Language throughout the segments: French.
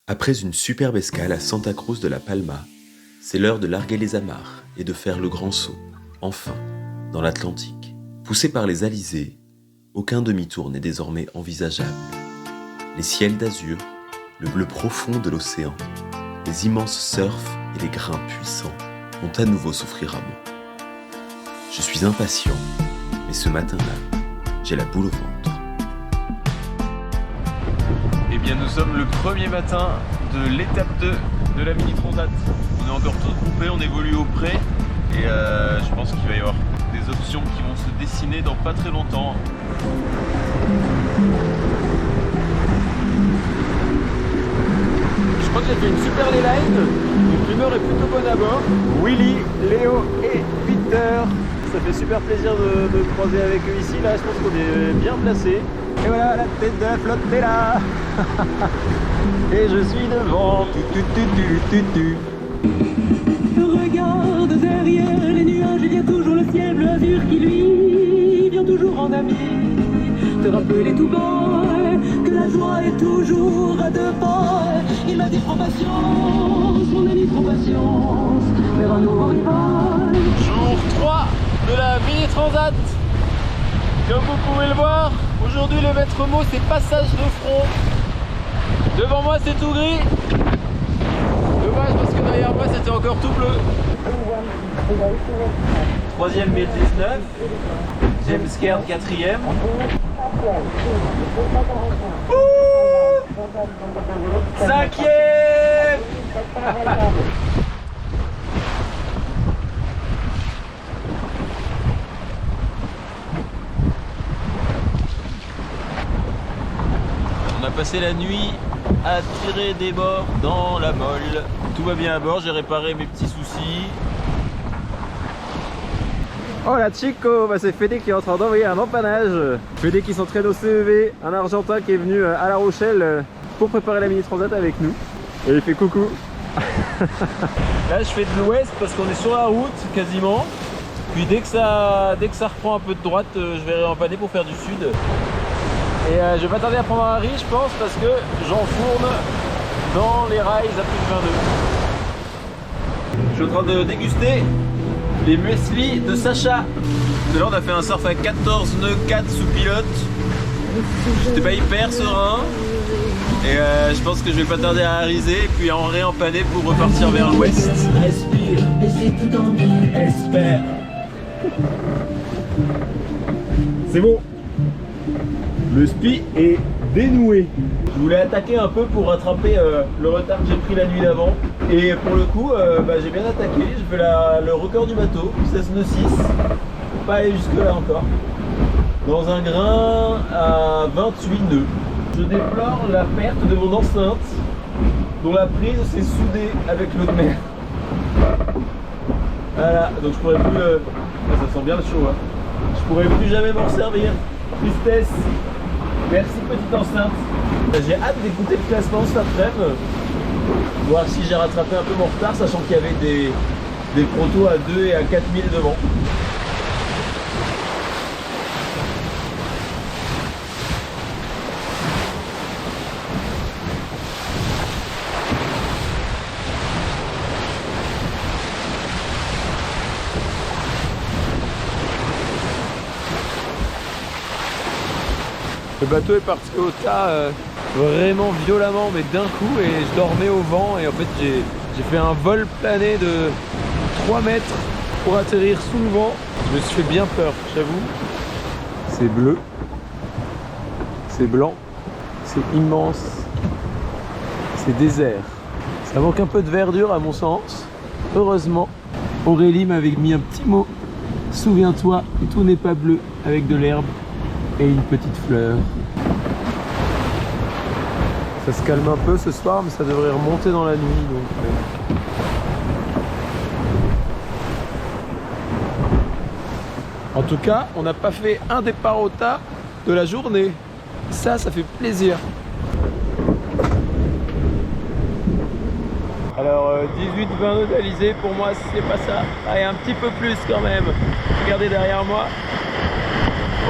Après une superbe escale à Santa Cruz de la Palma, c'est l'heure de larguer les amarres et de faire le grand saut, enfin, dans l'Atlantique. Poussé par les alizés, aucun demi-tour n'est désormais envisageable. Les ciels d'azur, le bleu profond de l'océan, les immenses surfs et les grains puissants vont à nouveau s'offrir à moi. Je suis impatient, mais ce matin-là, j'ai la boule au ventre. Eh bien nous sommes le premier matin de l'étape 2 de la Mini Transat. On est encore tous groupés, on évolue au pré et je pense qu'il va y avoir des options qui vont se dessiner dans pas très longtemps. Je crois que j'ai fait une super line, donc l'humeur est plutôt bonne à bord. Willy, Léo et Peter, ça fait super plaisir de croiser avec eux ici. Là je pense qu'on est bien placés. Et voilà, la tête de la flotte est là. Et je suis devant. Regarde derrière les nuages, il y a toujours le ciel bleu azur qui lui vient toujours en ami. Te rappeler tout bas que la joie est toujours à deux pas. Il m'a dit prends patience, mon ami prends patience, vers un nouveau rivage. Jour 3 de la Mini Transat. Comme vous pouvez le voir, aujourd'hui le maître mot c'est passage de front. Devant moi c'est tout gris. Dommage parce que derrière moi c'était encore tout bleu. Troisième 1019. James Caird quatrième. Cinquième. On a passé la nuit à tirer des bords dans la molle. Tout va bien à bord, j'ai réparé mes petits soucis. Oh la Chico, c'est Fédé qui est en train d'envoyer un empannage. Fédé qui s'entraîne au CEV, un Argentin qui est venu à La Rochelle pour préparer la Mini Transat avec nous. Et il fait coucou. Là je fais de l'ouest parce qu'on est sur la route quasiment. Puis dès que ça reprend un peu de droite, je vais réempanner pour faire du sud. Et je vais pas tarder à prendre un riz je pense parce que j'enfourne dans les rails à plus de 22. Je suis en train de déguster les muesli de Sacha. Tout à l'heure on a fait un surf à 14 nœuds 4 sous pilote. J'étais pas hyper serein. Et je pense que je vais pas tarder à ariser et puis à en réempanner pour repartir vers l'ouest. Respire, et c'est tout en vie. Espère. C'est bon. Le spi est dénoué. Je voulais attaquer un peu pour rattraper le retard que j'ai pris la nuit d'avant. Et pour le coup, j'ai bien attaqué. J'ai fait le record du bateau, 16 nœuds 6. Faut pas aller jusque là encore. Dans un grain à 28 nœuds. Je déplore la perte de mon enceinte dont la prise s'est soudée avec l'eau de mer. Voilà, donc je pourrais plus... ça sent bien le chaud, hein. Je pourrais plus jamais m'en servir. Tristesse. Merci petite enceinte. J'ai hâte d'écouter le classement cet après-midi. Voir si j'ai rattrapé un peu mon retard, sachant qu'il y avait des protos à 2 et à 4000 devant. Le bateau est parti au tas vraiment violemment mais d'un coup et je dormais au vent et en fait j'ai fait un vol plané de 3 mètres pour atterrir sous le vent. Je me suis fait bien peur, j'avoue. C'est bleu, c'est blanc, c'est immense, c'est désert. Ça manque un peu de verdure à mon sens. Heureusement, Aurélie m'avait mis un petit mot. Souviens-toi, tout n'est pas bleu avec de l'herbe et une petite fleur. Ça se calme un peu ce soir, mais ça devrait remonter dans la nuit. Donc, En tout cas, on n'a pas fait un départ au tas de la journée. Ça fait plaisir. Alors 18-20 nœuds d'alizé, pour moi c'est pas ça. Allez, un petit peu plus quand même. Regardez derrière moi.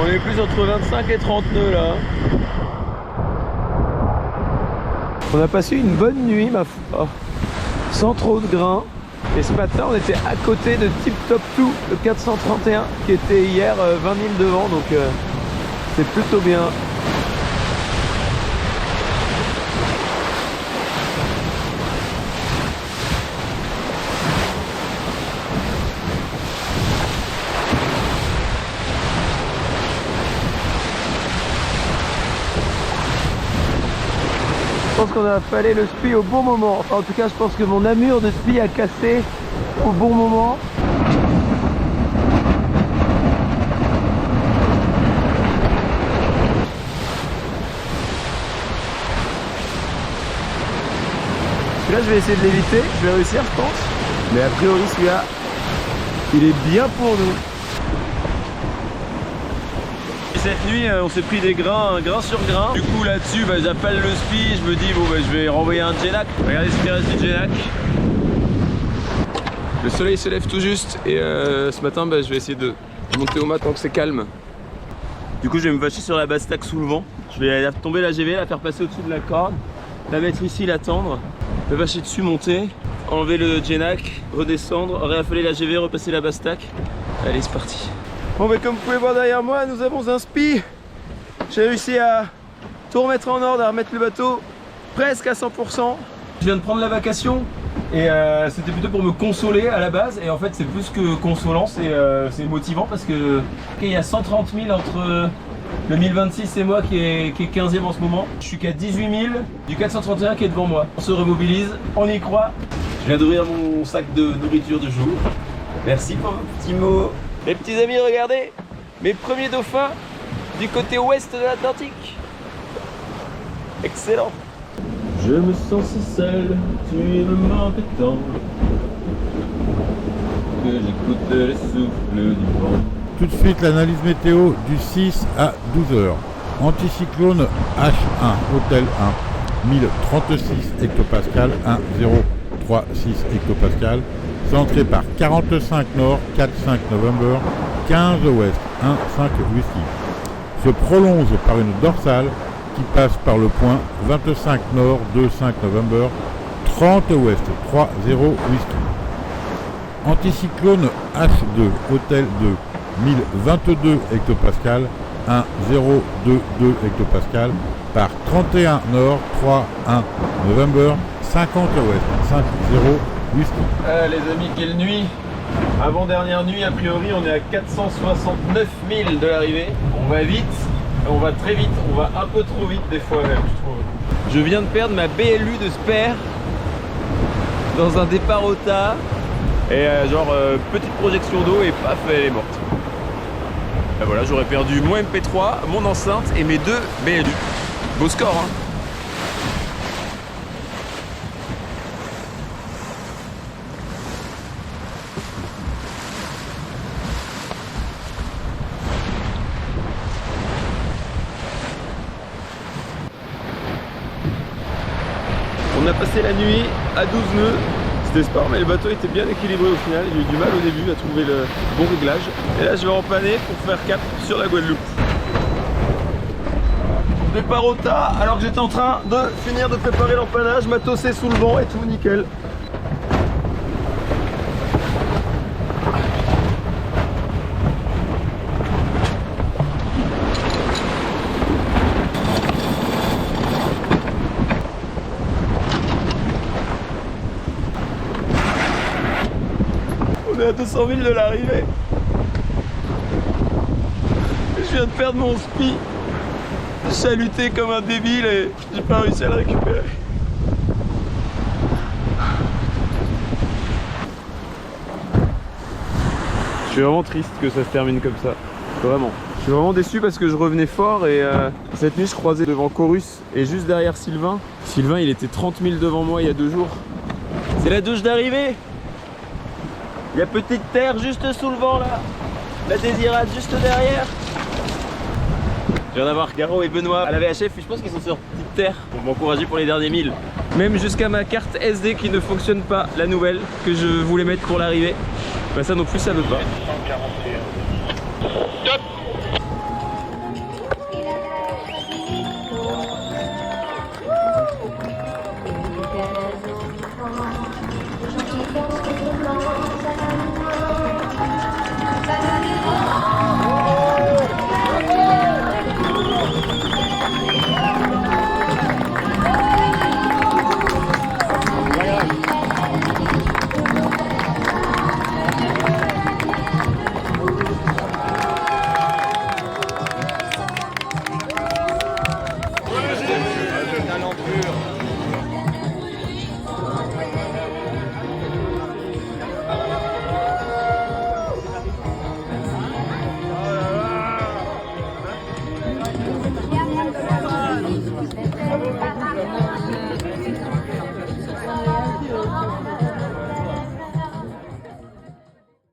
On est plus entre 25 et 30 nœuds là. On a passé une bonne nuit, ma foi, sans trop de grains. Et ce matin, on était à côté de Tip Top 2, le 431, qui était hier 20 000 devant, donc c'est plutôt bien. Je pense qu'on a fallé le spi au bon moment. Enfin, en tout cas, je pense que mon amure de spi a cassé au bon moment. Celui-là, je vais essayer de l'éviter. Je vais réussir, je pense. Mais a priori, celui-là, il est bien pour nous. Cette nuit on s'est pris des grains, grain sur grain. Du coup là-dessus j'appelle le spi, je me dis bon je vais renvoyer un Genac. Regardez ce qui reste du Genac. Le soleil se lève tout juste et ce matin je vais essayer de monter au mat tant que c'est calme. Du coup je vais me vacher sur la basse stack sous le vent. Je vais tomber la GV, la faire passer au-dessus de la corde, la mettre ici, l'attendre, me vacher dessus, monter, enlever le Genac, redescendre, réaffaler la GV, repasser la basse stack. Allez c'est parti. Bon comme vous pouvez voir derrière moi, nous avons un spi. J'ai réussi à tout remettre en ordre, à remettre le bateau presque à 100%. Je viens de prendre la vacation et c'était plutôt pour me consoler à la base. Et en fait c'est plus que consolant, c'est motivant parce que il y a 130 000 entre le 1026 et moi qui est 15e en ce moment. Je suis qu'à 18 000 du 431 qui est devant moi. On se remobilise, on y croit. Je viens d'ouvrir mon sac de nourriture du jour. Merci pour vos petits mots. Mes petits amis, regardez, mes premiers dauphins du côté ouest de l'Atlantique. Excellent. Je me sens si seul, tu me manques tant que j'écoute les souffles du vent. Tout de suite l'analyse météo du 6 à 12 heures. Anticyclone H1, Hôtel 1, 1036 hectopascal, 1036 hectopascal. Centré par 45 nord, 45 November, 15 ouest, 15 whisky. Se prolonge par une dorsale qui passe par le point 25 nord, 25 November, 30 ouest, 30 whisky. Anticyclone H2, Hôtel 2, 1022 hectopascal, 1022 hectopascal, par 31 nord, 31 November, 50 ouest, 50 whisky. Les amis, quelle nuit! Avant-dernière nuit, a priori, on est à 469 000 de l'arrivée. On va vite, on va très vite, on va un peu trop vite des fois même, je trouve. Je viens de perdre ma BLU de spare dans un départ au tas. Et petite projection d'eau et paf, elle est morte. Et voilà, j'aurais perdu mon MP3, mon enceinte et mes 2 BLU. Beau score, hein! On a passé la nuit à 12 nœuds, c'était sport, mais le bateau était bien équilibré au final. J'ai eu du mal au début à trouver le bon réglage. Et là je vais rempanner pour faire cap sur la Guadeloupe. Départ au tas, alors que j'étais en train de finir de préparer l'empannage, matossé sous le vent et tout nickel. On est à 200 000 de l'arrivée. Je viens de perdre mon spi. J'ai lutté comme un débile et j'ai pas réussi à le récupérer. Je suis vraiment triste que ça se termine comme ça. Vraiment. Je suis vraiment déçu parce que je revenais fort et cette nuit je croisais devant Chorus et juste derrière Sylvain. Sylvain il était 30 000 devant moi il y a 2 jours. C'est la douche d'arrivée. Il y a Petite Terre juste sous le vent là. La Désirade juste derrière. Je viens d'avoir Garo et Benoît à la VHF, je pense qu'ils sont sur Petite Terre pour m'encourager pour les derniers 1000. Même jusqu'à ma carte SD qui ne fonctionne pas, la nouvelle, que je voulais mettre pour l'arrivée. Bah ça non plus ça veut pas.